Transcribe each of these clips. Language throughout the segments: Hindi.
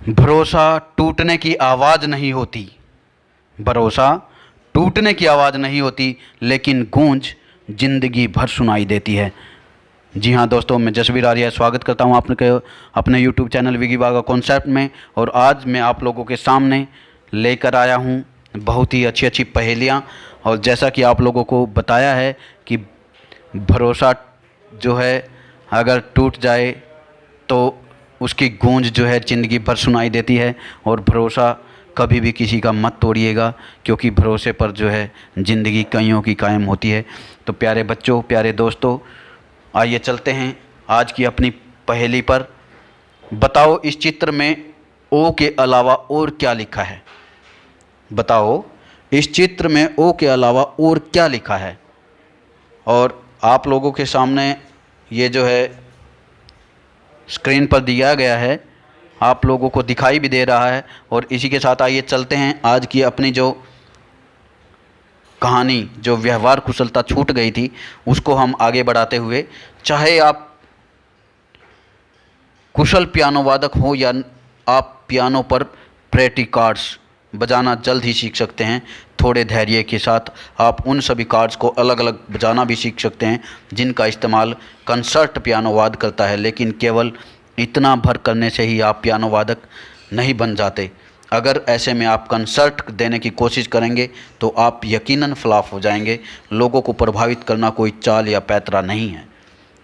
भरोसा टूटने की आवाज़ नहीं होती। भरोसा टूटने की आवाज़ नहीं होती, लेकिन गूंज जिंदगी भर सुनाई देती है। जी हाँ दोस्तों, मैं जसवीर आर्य स्वागत करता हूँ आपने अपने यूट्यूब चैनल विगी बागा कॉन्सेप्ट में। और आज मैं आप लोगों के सामने लेकर आया हूँ बहुत ही अच्छी अच्छी पहेलियाँ। और जैसा कि आप लोगों को बताया है कि भरोसा जो है अगर टूट जाए तो उसकी गूंज जो है ज़िंदगी भर सुनाई देती है। और भरोसा कभी भी किसी का मत तोड़िएगा, क्योंकि भरोसे पर जो है ज़िंदगी कईयों की कायम होती है। तो प्यारे बच्चों, प्यारे दोस्तों, आइए चलते हैं आज की अपनी पहेली पर। बताओ इस चित्र में ओ के अलावा और क्या लिखा है। बताओ इस चित्र में ओ के अलावा और क्या लिखा है। और आप लोगों के सामने ये जो है स्क्रीन पर दिया गया है, आप लोगों को दिखाई भी दे रहा है। और इसी के साथ आइए चलते हैं आज की अपनी जो कहानी, जो व्यवहार कुशलता छूट गई थी, उसको हम आगे बढ़ाते हुए। चाहे आप कुशल पियानो वादक हो या आप पियानो पर प्रेटी कार्ड्स बजाना जल्द ही सीख सकते हैं। थोड़े धैर्य के साथ आप उन सभी कार्ड्स को अलग अलग बजाना भी सीख सकते हैं जिनका इस्तेमाल कंसर्ट पियानो वाद करता है। लेकिन केवल इतना भर करने से ही आप पियानो वादक नहीं बन जाते। अगर ऐसे में आप कंसर्ट देने की कोशिश करेंगे तो आप यकीनन फ्लॉप हो जाएंगे। लोगों को प्रभावित करना कोई चाल या पैतरा नहीं है।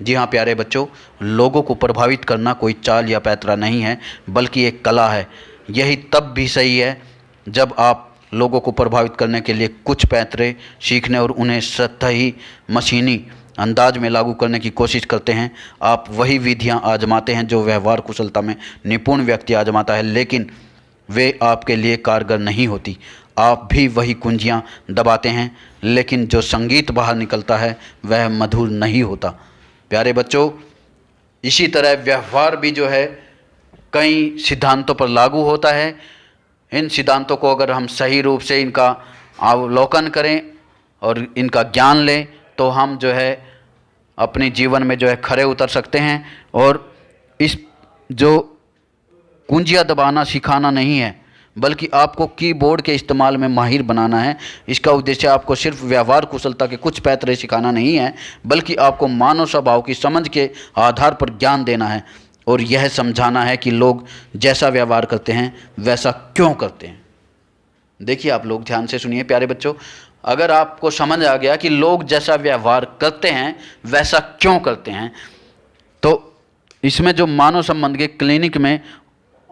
जी हाँ प्यारे बच्चों, लोगों को प्रभावित करना कोई चाल या पैतरा नहीं है, बल्कि एक कला है। यही तब भी सही है जब आप लोगों को प्रभावित करने के लिए कुछ पैतरे सीखने और उन्हें सतही मशीनी अंदाज में लागू करने की कोशिश करते हैं। आप वही विधियां आजमाते हैं जो व्यवहार कुशलता में निपुण व्यक्ति आजमाता है, लेकिन वे आपके लिए कारगर नहीं होती। आप भी वही कुंजियां दबाते हैं, लेकिन जो संगीत बाहर निकलता है वह मधुर नहीं होता। प्यारे बच्चों, इसी तरह व्यवहार भी जो है कई सिद्धांतों पर लागू होता है। इन सिद्धांतों को अगर हम सही रूप से इनका अवलोकन करें और इनका ज्ञान लें तो हम जो है अपने जीवन में जो है खरे उतर सकते हैं। और इस जो कुंजियाँ दबाना सिखाना नहीं है, बल्कि आपको कीबोर्ड के इस्तेमाल में माहिर बनाना है। इसका उद्देश्य आपको सिर्फ व्यवहार कुशलता के कुछ पैतरे सिखाना नहीं है, बल्कि आपको मानव स्वभाव की समझ के आधार पर ज्ञान देना है और यह समझाना है कि लोग जैसा व्यवहार करते हैं वैसा क्यों करते हैं। देखिए, आप लोग ध्यान से सुनिए प्यारे बच्चों। अगर आपको समझ आ गया कि लोग जैसा व्यवहार करते हैं वैसा क्यों करते हैं, तो इसमें जो मानव संबंध के क्लिनिक में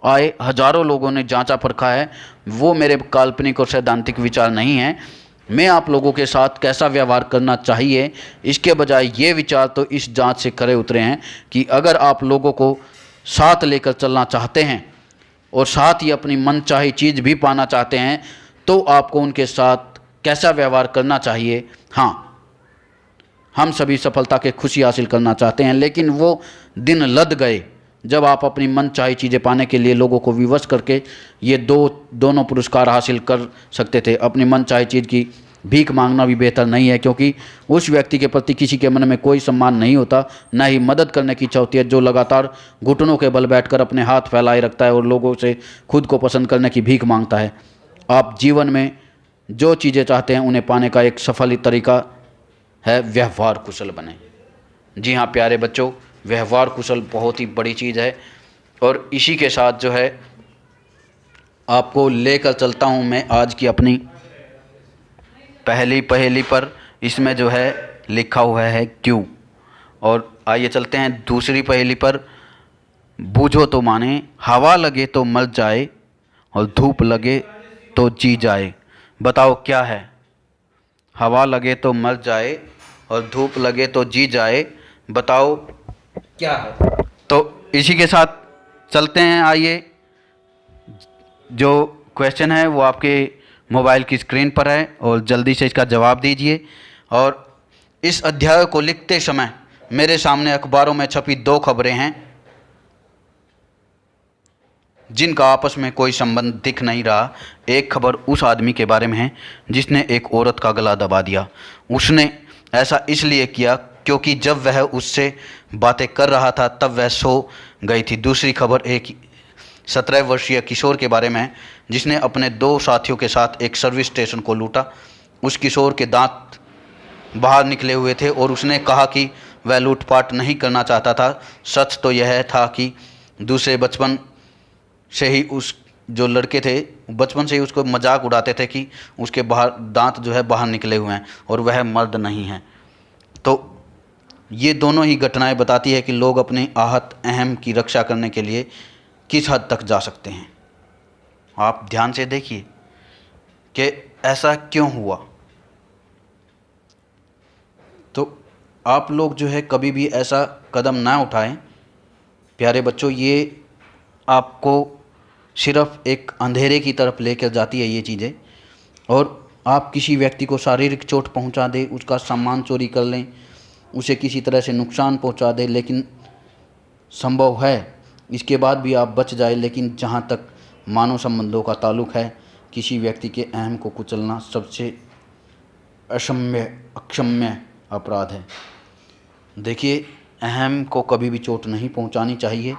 आए हजारों लोगों ने जांचा परखा है, वो मेरे काल्पनिक और सैद्धांतिक विचार नहीं हैं। मैं आप लोगों के साथ कैसा व्यवहार करना चाहिए, इसके बजाय ये विचार तो इस जांच से खरे उतरे हैं कि अगर आप लोगों को साथ लेकर चलना चाहते हैं और साथ ही अपनी मनचाही चीज़ भी पाना चाहते हैं, तो आपको उनके साथ कैसा व्यवहार करना चाहिए। हाँ, हम सभी सफलता के खुशी हासिल करना चाहते हैं, लेकिन वो दिन लद गए जब आप अपनी मनचाही चीज़ें पाने के लिए लोगों को विवश करके ये दोनों पुरस्कार हासिल कर सकते थे। अपनी मनचाही चीज़ की भीख मांगना भी बेहतर नहीं है, क्योंकि उस व्यक्ति के प्रति किसी के मन में कोई सम्मान नहीं होता, न ही मदद करने की इच्छा होती है, जो लगातार घुटनों के बल बैठकर अपने हाथ फैलाए रखता है और लोगों से खुद को पसंद करने की भीख मांगता है। आप जीवन में जो चीज़ें चाहते हैं उन्हें पाने का एक सफल तरीका है व्यवहार कुशल बने। जी हाँ प्यारे बच्चों, व्यवहार कुशल बहुत ही बड़ी चीज़ है। और इसी के साथ जो है आपको लेकर चलता हूँ मैं आज की अपनी पहली पहेली पर। इसमें जो है लिखा हुआ है क्यों। और आइए चलते हैं दूसरी पहेली पर। बूझो तो माने, हवा लगे तो मर जाए और धूप लगे तो जी जाए। बताओ क्या है। हवा लगे तो मर जाए और धूप लगे तो जी जाए, बताओ क्या है। तो इसी के साथ चलते हैं। आइए, जो क्वेश्चन है वो आपके मोबाइल की स्क्रीन पर है और जल्दी से इसका जवाब दीजिए। और इस अध्याय को लिखते समय मेरे सामने अखबारों में छपी दो खबरें हैं जिनका आपस में कोई संबंध दिख नहीं रहा। एक खबर उस आदमी के बारे में है जिसने एक औरत का गला दबा दिया। उसने ऐसा इसलिए किया क्योंकि जब वह उससे बातें कर रहा था तब वह सो गई थी। दूसरी खबर 17 वर्षीय किशोर के बारे में है, जिसने अपने 2 साथियों के साथ एक सर्विस स्टेशन को लूटा। उस किशोर के दांत बाहर निकले हुए थे और उसने कहा कि वह लूटपाट नहीं करना चाहता था। सच तो यह था कि दूसरे बचपन से ही उस जो लड़के थे बचपन से ही उसको मजाक उड़ाते थे कि उसके बाहर दांत जो है बाहर निकले हुए हैं और वह मर्द नहीं है। तो ये दोनों ही घटनाएं बताती है कि लोग अपने आहत अहम की रक्षा करने के लिए किस हद तक जा सकते हैं। आप ध्यान से देखिए कि ऐसा क्यों हुआ। तो आप लोग जो है कभी भी ऐसा कदम ना उठाएं प्यारे बच्चों। ये आपको सिर्फ एक अंधेरे की तरफ लेकर जाती है ये चीज़ें, और आप किसी व्यक्ति को शारीरिक चोट पहुंचा दें, उसका सामान चोरी कर लें, उसे किसी तरह से नुकसान पहुंचा दें, लेकिन संभव है इसके बाद भी आप बच जाए। लेकिन जहां तक मानव संबंधों का ताल्लुक़ है, किसी व्यक्ति के अहम को कुचलना सबसे अक्षम्य अपराध है। देखिए, अहम को कभी भी चोट नहीं पहुंचानी चाहिए।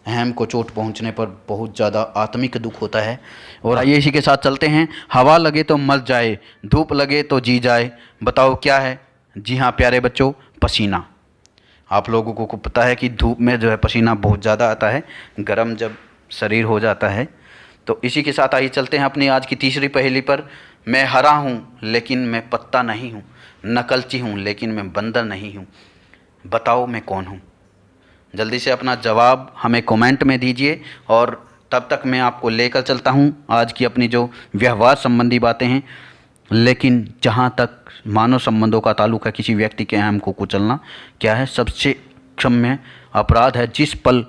अहम को चोट पहुंचने पर बहुत ज़्यादा आत्मिक दुख होता है। और आइए इसी के साथ चलते हैं। हवा लगे तो मर जाए, धूप लगे तो जी जाए, बताओ क्या है? जी हाँ प्यारे बच्चों, पसीना। आप लोगों को पता है कि धूप में जो है पसीना बहुत ज़्यादा आता है, गर्म जब शरीर हो जाता है। तो इसी के साथ आइए चलते हैं अपनी आज की तीसरी पहेली पर। मैं हरा हूँ लेकिन मैं पत्ता नहीं हूँ, नकलची हूँ लेकिन मैं बंदर नहीं हूँ, बताओ मैं कौन हूँ? जल्दी से अपना जवाब हमें कमेंट में दीजिए, और तब तक मैं आपको लेकर चलता हूँ आज की अपनी जो व्यवहार संबंधी बातें हैं। लेकिन जहाँ तक मानव संबंधों का ताल्लुक़ है, किसी व्यक्ति के अहम को कुचलना क्या है? सबसे क्षम्य अपराध है। जिस पल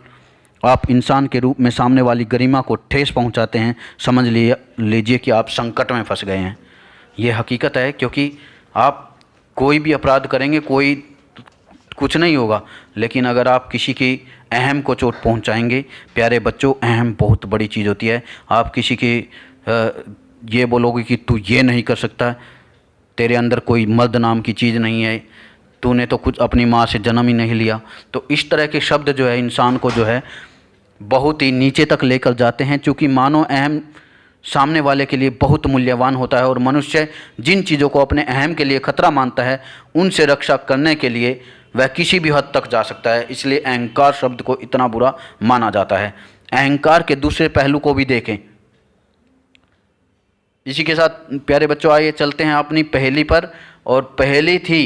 आप इंसान के रूप में सामने वाली गरिमा को ठेस पहुँचाते हैं, समझ लीजिए कि आप संकट में फंस गए हैं। ये हकीकत है, क्योंकि आप कोई भी अपराध करेंगे कोई कुछ नहीं होगा, लेकिन अगर आप किसी की अहम को चोट पहुंचाएंगे, प्यारे बच्चों, अहम बहुत बड़ी चीज़ होती है। आप किसी की ये बोलोगे कि तू ये नहीं कर सकता, तेरे अंदर कोई मर्द नाम की चीज़ नहीं है, तूने तो कुछ अपनी माँ से जन्म ही नहीं लिया। तो इस तरह के शब्द जो है इंसान को जो है बहुत ही नीचे तक लेकर जाते हैं, क्योंकि मानो अहम सामने वाले के लिए बहुत मूल्यवान होता है। और मनुष्य जिन चीज़ों को अपने अहम के लिए खतरा मानता है, उनसे रक्षा करने के लिए वह किसी भी हद तक जा सकता है। इसलिए अहंकार शब्द को इतना बुरा माना जाता है। अहंकार के दूसरे पहलू को भी देखें। इसी के साथ प्यारे बच्चों आइए चलते हैं अपनी पहेली पर। और पहेली थी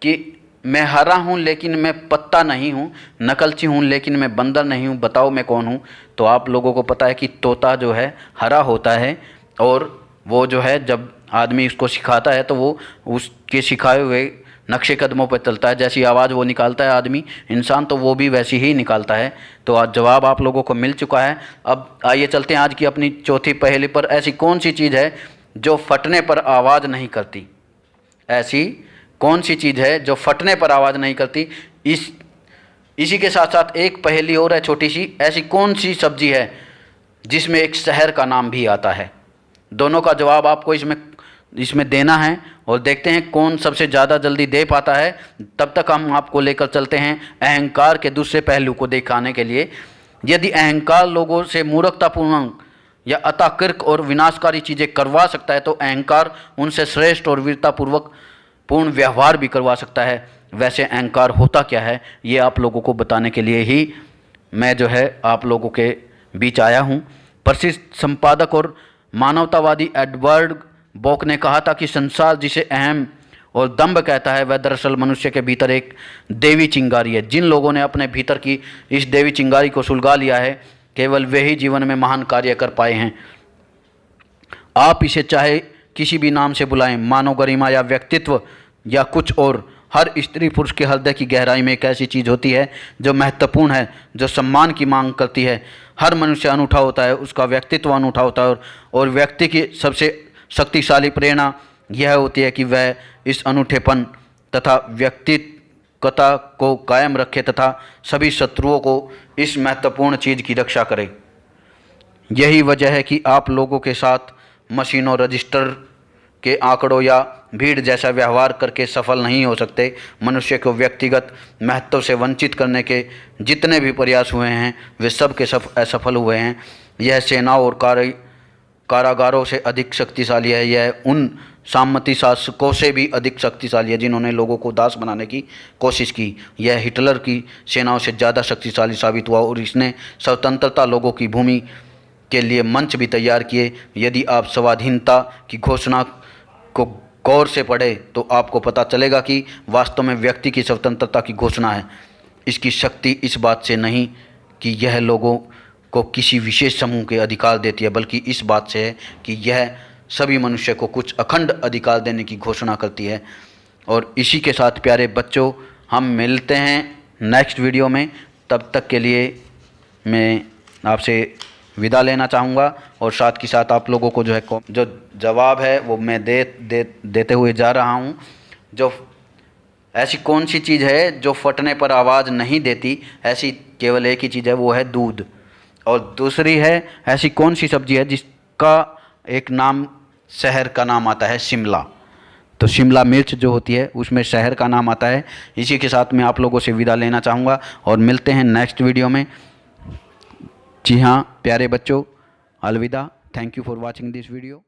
कि मैं हरा हूँ लेकिन मैं पत्ता नहीं हूँ, नकलची हूँ लेकिन मैं बंदर नहीं हूँ, बताओ मैं कौन हूँ? तो आप लोगों को पता है कि तोता जो है हरा होता है, और वो जो है जब आदमी उसको सिखाता है तो वो उसके सिखाए हुए नक्शे कदमों पर चलता है। जैसी आवाज़ वो निकालता है आदमी इंसान, तो वो भी वैसी ही निकालता है। तो आज जवाब आप लोगों को मिल चुका है। अब आइए चलते हैं आज की अपनी चौथी पहेली पर। ऐसी कौन सी चीज़ है जो फटने पर आवाज़ नहीं करती? ऐसी कौन सी चीज़ है जो फटने पर आवाज़ नहीं करती? इसी के साथ साथ एक पहेली और है छोटी सी। ऐसी कौन सी सब्जी है जिसमें एक शहर का नाम भी आता है? दोनों का जवाब आपको इसमें देना है, और देखते हैं कौन सबसे ज़्यादा जल्दी दे पाता है। तब तक हम आपको लेकर चलते हैं अहंकार के दूसरे पहलू को दिखाने के लिए। यदि अहंकार लोगों से मूर्खतापूर्ण या अताकृक और विनाशकारी चीज़ें करवा सकता है, तो अहंकार उनसे श्रेष्ठ और वीरतापूर्वक पूर्ण व्यवहार भी करवा सकता है। वैसे अहंकार होता क्या है, ये आप लोगों को बताने के लिए ही मैं जो है आप लोगों के बीच आया हूँ। प्रसिद्ध संपादक और मानवतावादी एडवर्ड बॉक ने कहा था कि संसार जिसे अहम और दंभ कहता है, वह दरअसल मनुष्य के भीतर एक देवी चिंगारी है। जिन लोगों ने अपने भीतर की इस देवी चिंगारी को सुलगा लिया है, केवल वे ही जीवन में महान कार्य कर पाए हैं। आप इसे चाहे किसी भी नाम से बुलाएं, मानव गरिमा या व्यक्तित्व या कुछ और, हर स्त्री पुरुष के हृदय की गहराई में एक ऐसी चीज़ होती है जो महत्वपूर्ण है, जो सम्मान की मांग करती है। हर मनुष्य अनूठा होता है, उसका व्यक्तित्व अनूठा होता है, और व्यक्ति की सबसे शक्तिशाली प्रेरणा यह होती है कि वह इस अनूठेपन तथा व्यक्तिगतता को कायम रखे तथा सभी शत्रुओं को इस महत्वपूर्ण चीज़ की रक्षा करे। यही वजह है कि आप लोगों के साथ मशीनों, रजिस्टर के आंकड़ों या भीड़ जैसा व्यवहार करके सफल नहीं हो सकते। मनुष्य को व्यक्तिगत महत्व से वंचित करने के जितने भी प्रयास हुए हैं वे सब के सब असफल हुए हैं। यह सेनाओं और कारागारों से अधिक शक्तिशाली है। यह उन सामंती शासकों से भी अधिक शक्तिशाली है जिन्होंने लोगों को दास बनाने की कोशिश की। यह हिटलर की सेनाओं से ज़्यादा शक्तिशाली साबित हुआ और इसने स्वतंत्रता लोगों की भूमि के लिए मंच भी तैयार किए। यदि आप स्वाधीनता की घोषणा को गौर से पढ़ें तो आपको पता चलेगा कि वास्तव में व्यक्ति की स्वतंत्रता की घोषणा है। इसकी शक्ति इस बात से नहीं कि यह लोगों को किसी विशेष समूह के अधिकार देती है, बल्कि इस बात से है कि यह सभी मनुष्य को कुछ अखंड अधिकार देने की घोषणा करती है। और इसी के साथ प्यारे बच्चों, हम मिलते हैं नेक्स्ट वीडियो में। तब तक के लिए मैं आपसे विदा लेना चाहूँगा और साथ के साथ आप लोगों को जो है जो जवाब है वो मैं देते हुए जा रहा हूँ। जो ऐसी कौन सी चीज़ है जो फटने पर आवाज़ नहीं देती? ऐसी केवल एक ही चीज़ है, वो है दूध। और दूसरी है, ऐसी कौन सी सब्जी है जिसका एक नाम शहर का नाम आता है? शिमला। तो शिमला मिर्च जो होती है उसमें शहर का नाम आता है। इसी के साथ मैं आप लोगों से विदा लेना चाहूँगा और मिलते हैं नेक्स्ट वीडियो में। जी हाँ प्यारे बच्चों, अलविदा। Thank you for watching this video.